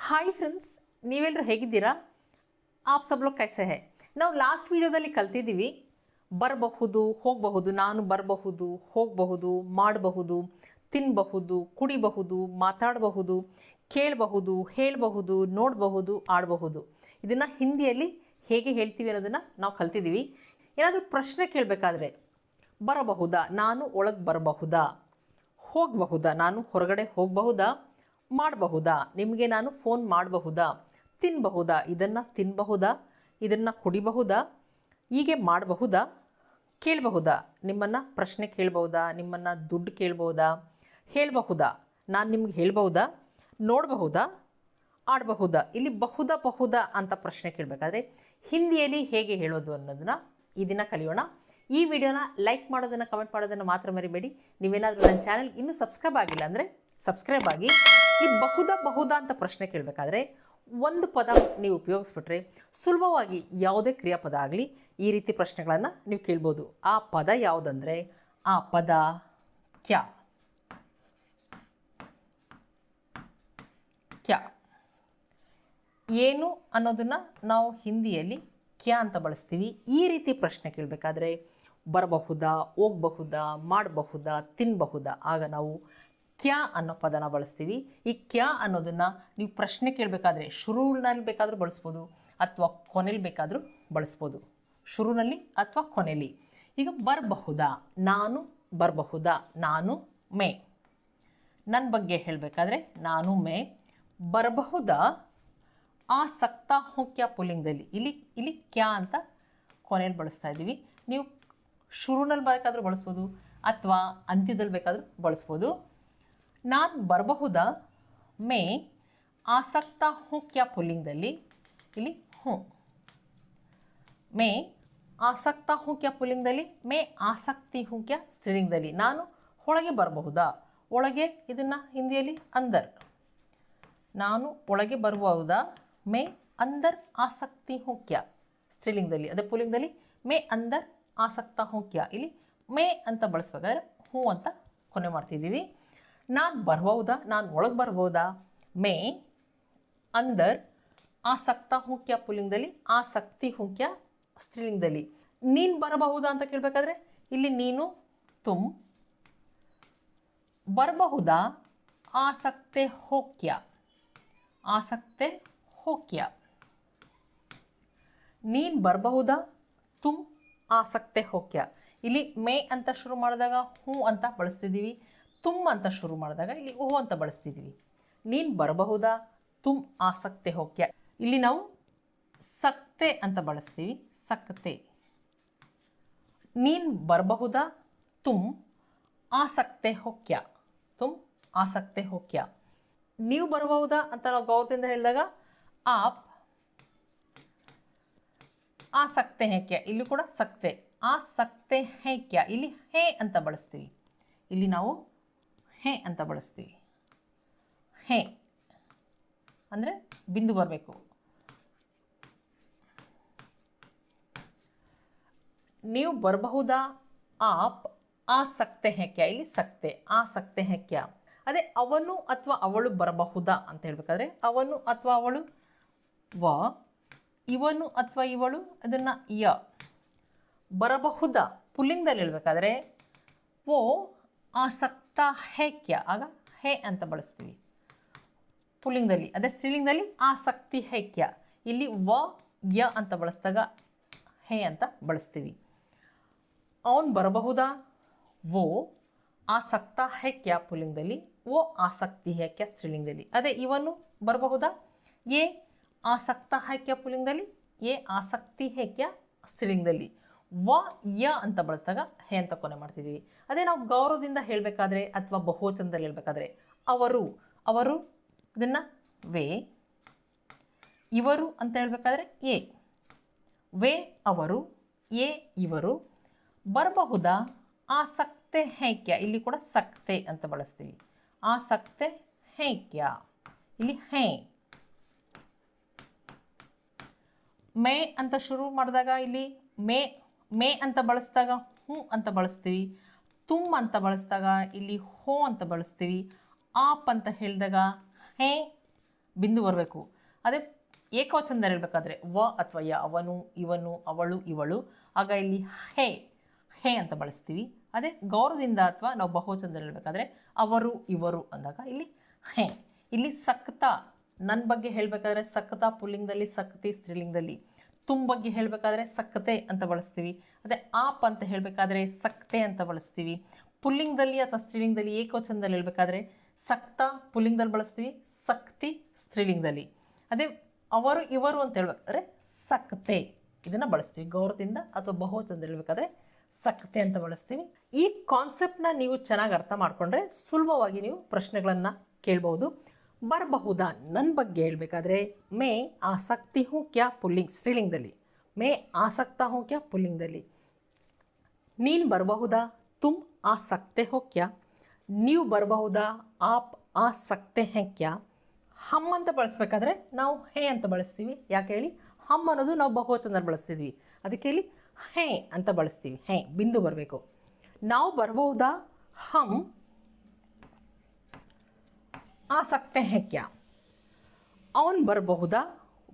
Hi friends, ನೀವೆಲ್ಲರೂ ಹೇಗಿದ್ದೀರಾ? App ಸಬ್ ಲೋಗ್ ಕೈಸೆ high? ನಾವು ಲಾಸ್ಟ್ ವಿಡಿಯೋದಲ್ಲಿ ಕಲ್ತಿದ್ದೀವಿ ಬರಬಹುದು, ಹೋಗಬಹುದು, ನಾನು ಬರಬಹುದು, ಹೋಗಬಹುದು, ಮಾಡಬಹುದು, ತಿನ್ನಬಹುದು, ಕುಡಿಬಹುದು, ಮಾತಾಡಬಹುದು, ಕೇಳಬಹುದು, ಹೇಳಬಹುದು, ನೋಡಬಹುದು, ಆಡಬಹುದು. ಇದನ್ನು ಹಿಂದಿಯಲ್ಲಿ ಹೇಗೆ ಹೇಳ್ತೀವಿ ಅನ್ನೋದನ್ನು ನಾವು ಕಲ್ತಿದ್ದೀವಿ. ಏನಾದರೂ ಪ್ರಶ್ನೆ ಕೇಳಬೇಕಾದ್ರೆ ಬರಬಹುದಾ, ನಾನು ಒಳಗೆ ಬರಬಹುದಾ, ಹೋಗಬಹುದಾ, ನಾನು ಹೊರಗಡೆ ಹೋಗಬಹುದಾ, ಮಾಡಬಹುದಾ, ನಿಮಗೆ ನಾನು ಫೋನ್ ಮಾಡಬಹುದಾ, ತಿನ್ನಬಹುದಾ, ಇದನ್ನು ತಿನ್ನಬಹುದಾ, ಇದನ್ನು ಕುಡಿಬಹುದಾ, ಹೀಗೆ ಮಾಡಬಹುದಾ, ಕೇಳಬಹುದಾ, ನಿಮ್ಮನ್ನು ಪ್ರಶ್ನೆ ಕೇಳಬಹುದಾ, ನಿಮ್ಮನ್ನು ದುಡ್ಡು ಕೇಳಬಹುದಾ, ಹೇಳಬಹುದಾ, ನಾನು ನಿಮ್ಗೆ ಹೇಳಬಹುದಾ, ನೋಡಬಹುದಾ, ಆಡಬಹುದಾ. ಇಲ್ಲಿ ಬಹುದಾ ಅಂತ ಪ್ರಶ್ನೆ ಕೇಳಬೇಕಾದ್ರೆ ಹಿಂದಿಯಲ್ಲಿ ಹೇಗೆ ಹೇಳೋದು ಅನ್ನೋದನ್ನು ಈ ದಿನ ಕಲಿಯೋಣ. ಈ ವಿಡಿಯೋನ ಲೈಕ್ ಮಾಡೋದನ್ನು, ಕಮೆಂಟ್ ಮಾಡೋದನ್ನು ಮಾತ್ರ ಮರಿಬೇಡಿ. ನೀವೇನಾದರೂ ನನ್ನ ಚಾನಲ್ ಇನ್ನೂ ಸಬ್ಸ್ಕ್ರೈಬ್ ಆಗಿಲ್ಲ ಅಂದರೆ ಸಬ್ಸ್ಕ್ರೈಬ್ ಆಗಿ. ಈ ಬಹುದಾ ಅಂತ ಪ್ರಶ್ನೆ ಕೇಳಬೇಕಾದ್ರೆ ಒಂದು ಪದ ನೀವು ಉಪಯೋಗಿಸ್ಬಿಟ್ರೆ ಸುಲಭವಾಗಿ ಯಾವುದೇ ಕ್ರಿಯಾಪದ ಆಗಲಿ ಈ ರೀತಿ ಪ್ರಶ್ನೆಗಳನ್ನು ನೀವು ಕೇಳ್ಬೋದು. ಆ ಪದ ಯಾವುದಂದರೆ ಆ ಪದ ಕ್ಯಾ. ಕ್ಯಾ ಏನು ಅನ್ನೋದನ್ನು ನಾವು ಹಿಂದಿಯಲ್ಲಿ ಕ್ಯಾ ಅಂತ ಬಳಸ್ತೀವಿ. ಈ ರೀತಿ ಪ್ರಶ್ನೆ ಕೇಳಬೇಕಾದ್ರೆ ಬರಬಹುದಾ, ಹೋಗಬಹುದಾ, ಮಾಡಬಹುದಾ, ತಿನ್ನಬಹುದಾ, ಆಗ ನಾವು ಕ್ಯಾ ಅನ್ನೋ ಪದನ ಬಳಸ್ತೀವಿ. ಈ ಕ್ಯಾ ಅನ್ನೋದನ್ನು ನೀವು ಪ್ರಶ್ನೆ ಕೇಳಬೇಕಾದ್ರೆ ಶುರುವಿನಲ್ಲಿ ಬೇಕಾದರೂ ಬಳಸ್ಬೋದು ಅಥವಾ ಕೊನೆಯಲ್ಲಿ ಬೇಕಾದರೂ ಬಳಸ್ಬೋದು. ಶುರುವಿನಲ್ಲಿ ಅಥವಾ ಕೊನೆಯಲ್ಲಿ. ಈಗ ಬರಬಹುದಾ, ನಾನು ಬರಬಹುದಾ, ನಾನು ಮೇ. ನನ್ನ ಬಗ್ಗೆ ಹೇಳಬೇಕಾದ್ರೆ ನಾನು ಮೇ. ಬರಬಹುದಾ ಆ ಸಕ್ತಾ ಹೋ ಕ್ಯಾ ಪುಲ್ಲಿಂಗದಲ್ಲಿ. ಇಲ್ಲಿ ಕ್ಯಾ ಅಂತ ಕೊನೆಯಲ್ಲಿ ಬಳಸ್ತಾ ಇದ್ದೀವಿ. ನೀವು ಶುರುನಲ್ಲಿ ಬೇಕಾದರೂ ಬಳಸ್ಬೋದು ಅಥವಾ ಅಂತ್ಯದಲ್ಲಿ ಬೇಕಾದರೂ ಬಳಸ್ಬೋದು. ನಾನು ಬರಬಹುದಾ ಮೇ ಆಸಕ್ತಾ ಹೂ ಕ್ಯಾ ಪುಲ್ಲಿಂಗದಲ್ಲಿ. ಇಲ್ಲಿ ಹ್ಞೂ. ಮೇ ಆಸಕ್ತಾ ಹೂ ಕ್ಯಾ ಪುಲ್ಲಿಂಗದಲ್ಲಿ, ಮೇ ಆಸಕ್ತಿ ಹೂ ಕ್ಯಾ ಸ್ತ್ರೀಲಿಂಗದಲ್ಲಿ. ನಾನು ಒಳಗೆ ಬರಬಹುದಾ, ಒಳಗೆ ಇದನ್ನು ಹಿಂದಿಯಲ್ಲಿ ಅಂದರ್. ನಾನು ಒಳಗೆ ಬರಬಹುದಾ, ಮೇ ಅಂದರ್ ಆಸಕ್ತಿ ಹೂ ಕ್ಯಾ ಸ್ತ್ರೀಲಿಂಗದಲ್ಲಿ. ಅದೇ ಪುಲ್ಲಿಂಗದಲ್ಲಿ ಮೇ ಅಂದರ್ ಆಸಕ್ತಾ ಹೂ ಕ್ಯಾ. ಇಲ್ಲಿ ಮೇ ಅಂತ ಬಳಸ್ಬೇಕಾದ್ರೆ ಹೂ ಅಂತ ಕೊನೆ ಮಾಡ್ತಿದ್ದೀವಿ. ನಾನು ಬರಬಹುದಾ, ನಾನು ಒಳಗೆ ಬರಬಹುದಾ, ಮೇ ಅಂದರ್ ಆಸಕ್ತಾ ಹೂ ಕ್ಯಾ ಪುಲ್ಲಿಂಗದಲ್ಲಿ, ಆಸಕ್ತಿ ಹೂ ಕ್ಯಾ ಸ್ತ್ರೀಲಿಂಗದಲ್ಲಿ. ನೀನು ಬರಬಹುದಾ ಅಂತ ಕೇಳಬೇಕಾದ್ರೆ ಇಲ್ಲಿ ನೀನು ತುಮ್. ಬರಬಹುದಾ ಆಸಕ್ತೆ ಹೋ ಕ್ಯಾ, ಆಸಕ್ತೆ ಹೋ ಕ್ಯಾ. ನೀನು ಬರಬಹುದಾ ತುಮ್ ಆಸಕ್ತೆ ಹೋ ಕ್ಯಾ. ಇಲ್ಲಿ ಮೇ ಅಂತ ಶುರು ಮಾಡಿದಾಗ ಹೂ ಅಂತ ಬಳಸ್ತಿದ್ದೀವಿ. ತುಮ್ ಅಂತ ಶುರು ಮಾಡಿದಾಗ ಇಲ್ಲಿ ಓ ಅಂತ ಬಳಸ್ತಿದ್ದೀವಿ. ನೀನು ಬರಬಹುದಾ ತುಮ್ ಆಸಕ್ತೆ ಹೋ ಕ್ಯಾ. ಇಲ್ಲಿ ನಾವು ಸಕ್ತೆ ಅಂತ ಬಳಸ್ತೀವಿ. ಸಕ್ತೆ. ನೀನು ಬರಬಹುದಾ ತುಮ್ ಆಸಕ್ತೆ ಹೋ ಕ್ಯಾ. ತುಮ್ ಆಸಕ್ತೆ ಹೋ ಕ್ಯಾ. ನೀವು ಬರಬಹುದಾ ಅಂತ ನಾವು ಗೌರವದಿಂದ ಹೇಳಿದಾಗ ಆಪ್ ಆಸಕ್ತೆ ಹೇ ಕ್ಯಾ. ಇಲ್ಲಿ ಕೂಡ ಸಕ್ತೆ. ಆಸಕ್ತೆ ಹೇ ಕ್ಯಾ. ಇಲ್ಲಿ ಹೇ ಅಂತ ಬಳಸ್ತೀವಿ. ಇಲ್ಲಿ ನಾವು ಹೇ ಅಂತ ಬಳಸ್ತೀವಿ. ಹೇ ಅಂದರೆ ಬಿಂದು ಬರಬೇಕು. ನೀವು ಬರಬಹುದಾ ಆಪ್ ಆಸಕ್ತೆ ಹೇ ಕ್ಯಾ. ಇಲ್ಲಿ ಸಕ್ತೆ. ಆಸಕ್ತೆ ಹೇ ಕ್ಯಾ. ಅದೇ ಅವನು ಅಥವಾ ಅವಳು ಬರಬಹುದಾ ಅಂತ ಹೇಳಬೇಕಾದ್ರೆ ಅವನು ಅಥವಾ ಅವಳು ವ, ಇವನು ಅಥವಾ ಇವಳು ಅದನ್ನು ಯ. ಬರಬಹುದಾ ಪುಲ್ಲಿಂಗದಲ್ಲಿ ಹೇಳಬೇಕಾದ್ರೆ ಓ ಆಸಕ್ತಾ ಹೇ ಕ್ಯಾ. ಆಗ ಹೇ ಅಂತ ಬಳಸ್ತೀವಿ ಪುಲ್ಲಿಂಗದಲ್ಲಿ. ಅದೇ ಸ್ತ್ರೀಲಿಂಗದಲ್ಲಿ ಆಸಕ್ತಿ ಹೇ ಕ್ಯಾ. ಇಲ್ಲಿ ವ ಯ ಅಂತ ಬಳಸಿದಾಗ ಹೇ ಅಂತ ಬಳಸ್ತೀವಿ. ಅವನು ಬರಬಹುದಾ ವೋ ಆಸಕ್ತಾ ಹೇ ಕ್ಯಾ ಪುಲ್ಲಿಂಗದಲ್ಲಿ, ಓ ಆಸಕ್ತಿ ಹೇ ಕ್ಯಾ ಸ್ತ್ರೀಲಿಂಗದಲ್ಲಿ. ಅದೇ ಇವನು ಬರಬಹುದಾ ಏ ಆಸಕ್ತಾ ಹೇ ಕ್ಯಾ ಪುಲ್ಲಿಂಗದಲ್ಲಿ, ಏ ಆಸಕ್ತಿ ಹೇ ಕ್ಯಾ ಸ್ತ್ರೀಲಿಂಗದಲ್ಲಿ. ವ ಯ ಅಂತ ಬಳಸಿದಾಗ ಹೇ ಅಂತ ಕೊನೆ ಮಾಡ್ತಿದ್ದೀವಿ. ಅದೇ ನಾವು ಗೌರವದಿಂದ ಹೇಳಬೇಕಾದ್ರೆ ಅಥವಾ ಬಹುವಚನದಲ್ಲಿ ಹೇಳಬೇಕಾದ್ರೆ ಅವರು, ಅವರು ಇದನ್ನು ವೇ. ಇವರು ಅಂತ ಹೇಳಬೇಕಾದ್ರೆ ಎ. ವೇ ಅವರು, ಎ ಇವರು. ಬರಬಹುದಾ ಆಸಕ್ತೆ ಹೇ ಕ್ಯಾ. ಇಲ್ಲಿ ಕೂಡ ಸಕ್ತೆ ಅಂತ ಬಳಸ್ತೀವಿ. ಆಸಕ್ತೆ ಹೇ ಕ್ಯಾ. ಇಲ್ಲಿ ಹೇ. ಮೇ ಅಂತ ಶುರು ಮಾಡಿದಾಗ ಇಲ್ಲಿ ಮೇ ಅಂತ ಬಳಸಿದಾಗ ಹೂ ಅಂತ ಬಳಸ್ತೀವಿ. ತುಮ್ ಅಂತ ಬಳಸಿದಾಗ ಇಲ್ಲಿ ಹೋ ಅಂತ ಬಳಸ್ತೀವಿ. ಆಪ್ ಅಂತ ಹೇಳಿದಾಗ ಹೇ ಬಿಂದು ಬರಬೇಕು. ಅದೇ ಏಕವಚನದಲ್ಲಿ ಹೇಳಬೇಕಾದ್ರೆ ವ ಅಥವಾ ಯ, ಅವನು, ಇವನು, ಅವಳು, ಇವಳು, ಆಗ ಇಲ್ಲಿ ಹೇ ಹೇ ಅಂತ ಬಳಸ್ತೀವಿ. ಅದೇ ಗೌರವದಿಂದ ಅಥವಾ ನಾವು ಬಹುವಚನದಲ್ಲಿ ಹೇಳಬೇಕಾದ್ರೆ ಅವರು, ಇವರು ಅಂದಾಗ ಇಲ್ಲಿ ಹೇ. ಇಲ್ಲಿ ಸಕ್ತ, ನನ್ನ ಬಗ್ಗೆ ಹೇಳಬೇಕಾದ್ರೆ ಸಕ್ತ ಪುಲ್ಲಿಂಗದಲ್ಲಿ, ಸಕ್ತಿ ಸ್ತ್ರೀಲಿಂಗದಲ್ಲಿ. ತುಮ್ ಬಗ್ಗೆ ಹೇಳಬೇಕಾದ್ರೆ ಸಕ್ತೆ ಅಂತ ಬಳಸ್ತೀವಿ. ಅದೇ ಆಪ್ ಅಂತ ಹೇಳಬೇಕಾದ್ರೆ ಸಕ್ತೆ ಅಂತ ಬಳಸ್ತೀವಿ. ಪುಲ್ಲಿಂಗದಲ್ಲಿ ಅಥವಾ ಸ್ತ್ರೀಲಿಂಗದಲ್ಲಿ ಏಕವಚನದಲ್ಲಿ ಹೇಳಬೇಕಾದ್ರೆ ಸಕ್ತ ಪುಲ್ಲಿಂಗದಲ್ಲಿ ಬಳಸ್ತೀವಿ, ಸಕ್ತಿ ಸ್ತ್ರೀಲಿಂಗದಲ್ಲಿ. ಅದೇ ಅವರು, ಇವರು ಅಂತ ಹೇಳ್ಬೇಕಾದ್ರೆ ಸಕ್ತೆ ಇದನ್ನು ಬಳಸ್ತೀವಿ. ಗೌರವದಿಂದ ಅಥವಾ ಬಹುವಚನದಲ್ಲಿ ಹೇಳಬೇಕಾದ್ರೆ ಸಕ್ತೆ ಅಂತ ಬಳಸ್ತೀವಿ. ಈ ಕಾನ್ಸೆಪ್ಟ್ನ ನೀವು ಚೆನ್ನಾಗಿ ಅರ್ಥ ಮಾಡಿಕೊಂಡ್ರೆ ಸುಲಭವಾಗಿ ನೀವು ಪ್ರಶ್ನೆಗಳನ್ನು ಕೇಳ್ಬೋದು. ಬರಬಹುದಾ, ನನ್ನ ಬಗ್ಗೆ ಹೇಳಬೇಕಾದ್ರೆ ಮೇ ಆಸಕ್ತಿ ಹೂँ ಕ್ಯಾ ಪುಲ್ಲಿಂಗ್ ಸ್ತ್ರೀಲಿಂಗದಲ್ಲಿ, ಮೇ ಆಸಕ್ತ ಹೂँ ಕ್ಯಾ ಪುಲ್ಲಿಂಗದಲ್ಲಿ. ನೀನು ಬರಬಹುದಾ, ತುಮ್ ಆ ಸಕ್ತೆ ಹೋ ಕ್ಯಾ. ನೀವು ಬರಬಹುದಾ, ಆಪ್ ಆ ಸಕ್ತೆ ಹೇ ಕ್ಯಾ. ಹಮ್ ಅಂತ ಬಳಸಬೇಕಾದ್ರೆ ನಾವು ಹೇ ಅಂತ ಬಳಸ್ತೀವಿ. ಯಾಕೆ ಹೇಳಿ, ಹಮ್ ಅನ್ನೋದು ನಾವು ಬಹುವಚನದಲ್ಲಿ ಬಳಸ್ತಿದ್ವಿ, ಅದಕ್ಕೆ ಹೇಳಿ ಹೇ ಅಂತ ಬಳಸ್ತೀವಿ. ಹೇ ಬಿಂದು ಬರಬೇಕು. ನಾವು ಬರಬಹುದಾ, ಹಮ್ ಆ ಸಕ್ತೆ ಹೇ ಕ್ಯಾ. ಅವನು ಬರಬಹುದಾ,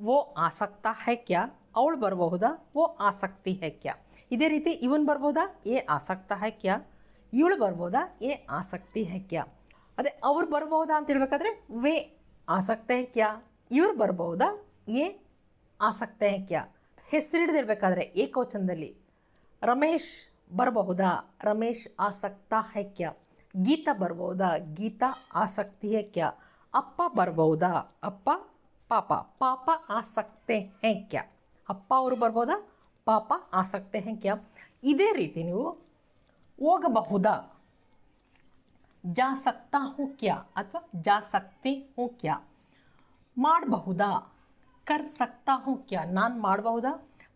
ವೋ ಆಸಕ್ತ ಹೇ ಕ್ಯಾ. ಅವಳು ಬರಬಹುದಾ, ವೋ ಆಸಕ್ತಿ ಹೇ ಕ್ಯಾ. ಇದೇ ರೀತಿ ಇವನು ಬರ್ಬೋದಾ, ಏ ಆಸಕ್ತ ಹೇ ಕ್ಯಾ. ಇವಳು ಬರ್ಬೋದಾ, ಏ ಆಸಕ್ತಿ ಹೇ ಕ್ಯಾ. ಅದೇ ಅವ್ರು ಬರ್ಬೋದಾ ಅಂತ ಹೇಳ್ಬೇಕಾದ್ರೆ ವೇ ಆಸಕ್ತೆ ಹೇ ಕ್ಯಾ. ಇವ್ರು ಬರ್ಬೋದಾ, ಏ ಆಸಕ್ತೆ ಹೇ ಕ್ಯಾ. ಹೆಸರು ಹಿಡಿದಿರ್ಬೇಕಾದ್ರೆ ಏಕವಚನದಲ್ಲಿ ರಮೇಶ್ ಬರಬಹುದಾ, ರಮೇಶ್ ಆಸಕ್ತ ಹೇ ಕ್ಯಾ. ಗೀತಾ ಬರ್ಬೋದಾ, ಗೀತಾ ಆಸಕ್ತಿ ಹೇ ಕ್ಯಾ. ಅಪ್ಪ ಬರ್ಬೋದಾ, ಅಪ್ಪ ಪಾಪ, ಪಾಪ ಆಸಕ್ತೆ ಹೇ ಕ್ಯಾ. ಅಪ್ಪ ಅವರು ಬರ್ಬೋದಾ, ಪಾಪ ಆಸಕ್ತೆ ಹೇ ಕ್ಯಾ. ಇದೇ ರೀತಿ ನೀವು ಹೋಗಬಹುದಾ, ಜಾ ಸಕ್ತಾ ಹೂँ ಕ್ಯಾ ಅಥವಾ ಜಾ ಸಕ್ತಿ ಹೂँ ಕ್ಯಾ. ಮಾಡಬಹುದಾ, ಕರ್ ಸಕ್ತಾ ಹೂँ ಕ್ಯಾ. ನಾನು ಮಾಡಬಹುದಾ,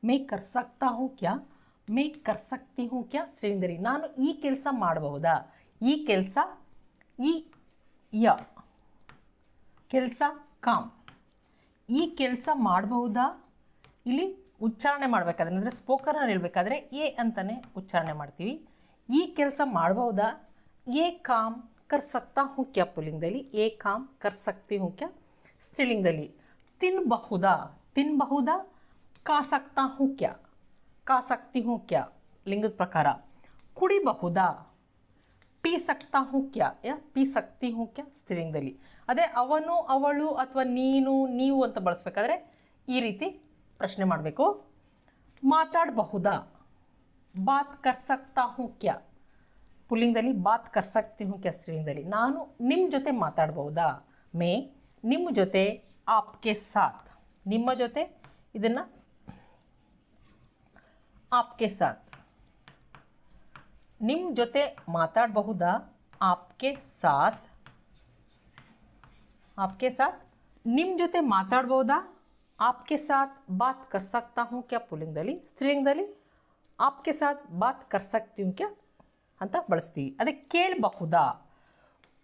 ಮೇ ಕರ್ ಸಕ್ತಾ ಹೂँ ಕ್ಯಾ. ಮೇ ಕರ್ ಸಕ್ತಿ ಹೂँ ಕ್ಯಾ ಸ್ತ್ರೀಲಿಂಗದಲ್ಲಿ. ನಾನು ಈ ಕೆಲಸ ಮಾಡಬಹುದಾ, ಈ ಕೆಲಸ, ಈ ಯ ಕೆಲಸ ಕಾಮ್. ಈ ಕೆಲಸ ಮಾಡಬಹುದಾ, ಇಲ್ಲಿ ಉಚ್ಚಾರಣೆ ಮಾಡಬೇಕಾದ್ರೆ ಅಂದರೆ ಸ್ಪೋಕನಲ್ಲಿ ಹೇಳಬೇಕಾದ್ರೆ ಎ ಅಂತಲೇ ಉಚ್ಚಾರಣೆ ಮಾಡ್ತೀವಿ. ಈ ಕೆಲಸ ಮಾಡಬಹುದಾ, ಎ ಕಾಮ್ ಕರ್ ಸಕ್ತಾ ಹೂँ ಕ್ಯಾ ಪುಲ್ಲಿಂಗದಲ್ಲಿ, ಎ ಕಾಮ್ ಕರ್ ಸಕ್ತಿ ಹೂँ ಕ್ಯಾ ಸ್ತ್ರೀಲಿಂಗದಲ್ಲಿ. ತಿನ್ನಬಹುದಾ, ತಿನ್ನಬಹುದಾ, ಖಾ ಸಕ್ತಾ ಹೂँ ಕ್ಯಾ, ಖಾ ಸಕ್ತಿ ಹೂँ ಕ್ಯಾ ಲಿಂಗದ ಪ್ರಕಾರ. ಕುಡಿಬಹುದಾ, ಪೀ ಸಕ್ತಾ ಹೂँ ಕ್ಯಾ ಯಾ ಪೀ ಸಕ್ತಿ ಹೂँ ಕ್ಯಾ ಸ್ತ್ರೀಲಿಂಗದಲ್ಲಿ. ಅದೇ ಅವನು, ಅವಳು ಅಥವಾ ನೀನು, ನೀವು ಅಂತ ಬಳಸಬೇಕಾದ್ರೆ ಈ ರೀತಿ ಪ್ರಶ್ನೆ ಮಾಡಬೇಕು. ಮಾತಾಡಬಹುದಾ, ಬಾತ್ ಕರ್ ಸಕ್ತಾ ಹೂँ ಕ್ಯಾ ಪುಲ್ಲಿಂಗದಲ್ಲಿ, ಬಾತ್ ಕರ್ ಸಕ್ತಿ ಹೂँ ಕ್ಯಾ ಸ್ತ್ರೀಲಿಂಗದಲ್ಲಿ. ನಾನು ನಿಮ್ಮ ಜೊತೆ ಮಾತಾಡಬಹುದಾ, ಮೇ ನಿಮ್ಮ ಜೊತೆ, ಆಪ್ಕೆ ಸಾಥ್ ನಿಮ್ಮ ಜೊತೆ, ಇದನ್ನು ಆಪ್ಕೆ ಸಾಥ್ ನಿಮ್ಮ ಜೊತೆ ಮಾತಾಡಬಹುದಾ, ಆಪ್ಕೆ ಸಾಥ್, ಆಪ್ಕೆ ಸಾಥ್ ನಿಮ್ಮ ಜೊತೆ ಮಾತಾಡ್ಬೋದಾ, ಆಪ್ಕೆ ಸಾಥ್ ಬಾತ್ ಕರ್ ಸಕ್ತಾ ಹೂँ ಕ್ಯಾ ಪುಲ್ಲಿಂಗದಲ್ಲಿ. ಸ್ತ್ರೀಲಿಂಗದಲ್ಲಿ ಆಪ್ಕೆ ಸಾಥ್ ಬಾತ್ ಕರ್ ಸಕ್ತಿ ಹೂँ ಕ್ಯಾ ಅಂತ ಬಳಸ್ತೀವಿ. ಅದೇ ಕೇಳಬಹುದಾ,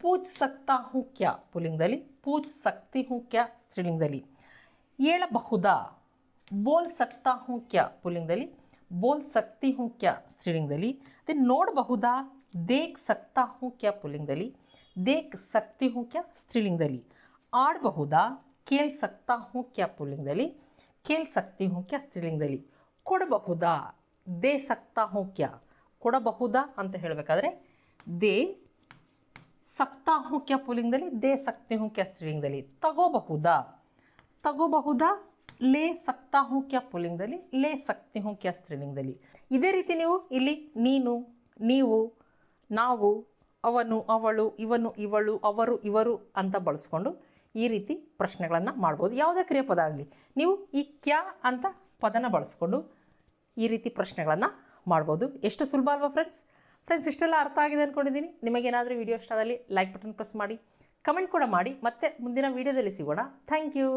ಪೂಚ್ ಸಕ್ತಾ ಹೂँ ಕ್ಯಾ ಪುಲ್ಲಿಂಗದಲ್ಲಿ, ಪೂಚ್ ಸಕ್ತಿ ಹೂँ ಕ್ಯಾ ಸ್ತ್ರೀಲಿಂಗದಲ್ಲಿ. ಹೇಳಬಹುದಾ, ಬೋಲ್ ಸಕ್ತಾ ಹೂँ ಕ್ಯಾ ಪುಲ್ಲಿಂಗದಲ್ಲಿ, ಬೋಲ್ ಸಕ್ತಿ ಹೂँ ಕ್ಯಾ ಸ್ತ್ರೀಲಿಂಗದಲ್ಲಿ. ಅದೇ ನೋಡಬಹುದಾ, ದೇಖ್ ಸಕ್ತಾ ಹೂँ ಕ್ಯಾ ಪುಲ್ಲಿಂಗದಲ್ಲಿ, ದೇಖ್ ಸಕ್ತಿ ಹೂँ ಕ್ಯಾ ಸ್ತ್ರೀಲಿಂಗದಲ್ಲಿ. ಆಡಬಹುದಾ, ಕೇಳ್ ಸಕ್ತಾ ಹೂँ ಕ್ಯಾ ಪುಲ್ಲಿಂಗದಲ್ಲಿ, ಕೇಳ್ ಸಕ್ತಿ ಹೂँ ಕ್ಯಾ ಸ್ತ್ರೀಲಿಂಗದಲ್ಲಿ. ಕೊಡಬಹುದಾ, ದೇ ಸಕ್ತಾ ಹೂँ ಕ್ಯಾ. ಕೊಡಬಹುದಾ ಅಂತ ಹೇಳಬೇಕಾದ್ರೆ ದೇ ಸಕ್ತಾ ಹೂँ ಕ್ಯಾ ಪುಲ್ಲಿಂಗದಲ್ಲಿ, ದೇ ಸಕ್ತಿ ಹೂँ ಕ್ಯಾ ಸ್ತ್ರೀಲಿಂಗದಲ್ಲಿ. ತಗೋಬಹುದಾ, ತಗೋಬಹುದಾ, ಲೇ ಸಕ್ತಾ ಹೂँ ಕ್ಯಾ ಪುಲ್ಲಿಂಗದಲ್ಲಿ, ಲೇ ಸಕ್ತಿ ಹೂँ ಕ್ಯಾ ಸ್ತ್ರೀಲಿಂಗದಲ್ಲಿ. ಇದೇ ರೀತಿ ನೀವು ಇಲ್ಲಿ ನೀನು, ನೀವು, ನಾವು, ಅವನು, ಅವಳು, ಇವನು, ಇವಳು, ಅವರು, ಇವರು ಅಂತ ಬಳಸ್ಕೊಂಡು ಈ ರೀತಿ ಪ್ರಶ್ನೆಗಳನ್ನು ಮಾಡ್ಬೋದು. ಯಾವುದೇ ಕ್ರಿಯಾಪದ ಆಗಲಿ ನೀವು ಈ ಕ್ಯಾ ಅಂತ ಪದನ ಬಳಸ್ಕೊಂಡು ಈ ರೀತಿ ಪ್ರಶ್ನೆಗಳನ್ನು ಮಾಡ್ಬೋದು. ಎಷ್ಟು ಸುಲಭ ಅಲ್ವಾ ಫ್ರೆಂಡ್ಸ್ ಇಷ್ಟೆಲ್ಲ ಅರ್ಥ ಆಗಿದೆ ಅಂದ್ಕೊಂಡಿದ್ದೀನಿ. ನಿಮಗೇನಾದರೂ ವಿಡಿಯೋ ಇಷ್ಟದಲ್ಲಿ ಲೈಕ್ ಬಟನ್ ಪ್ರೆಸ್ ಮಾಡಿ, ಕಮೆಂಟ್ ಕೂಡ ಮಾಡಿ. ಮತ್ತೆ ಮುಂದಿನ ವಿಡಿಯೋದಲ್ಲಿ ಸಿಗೋಣ. Thank you.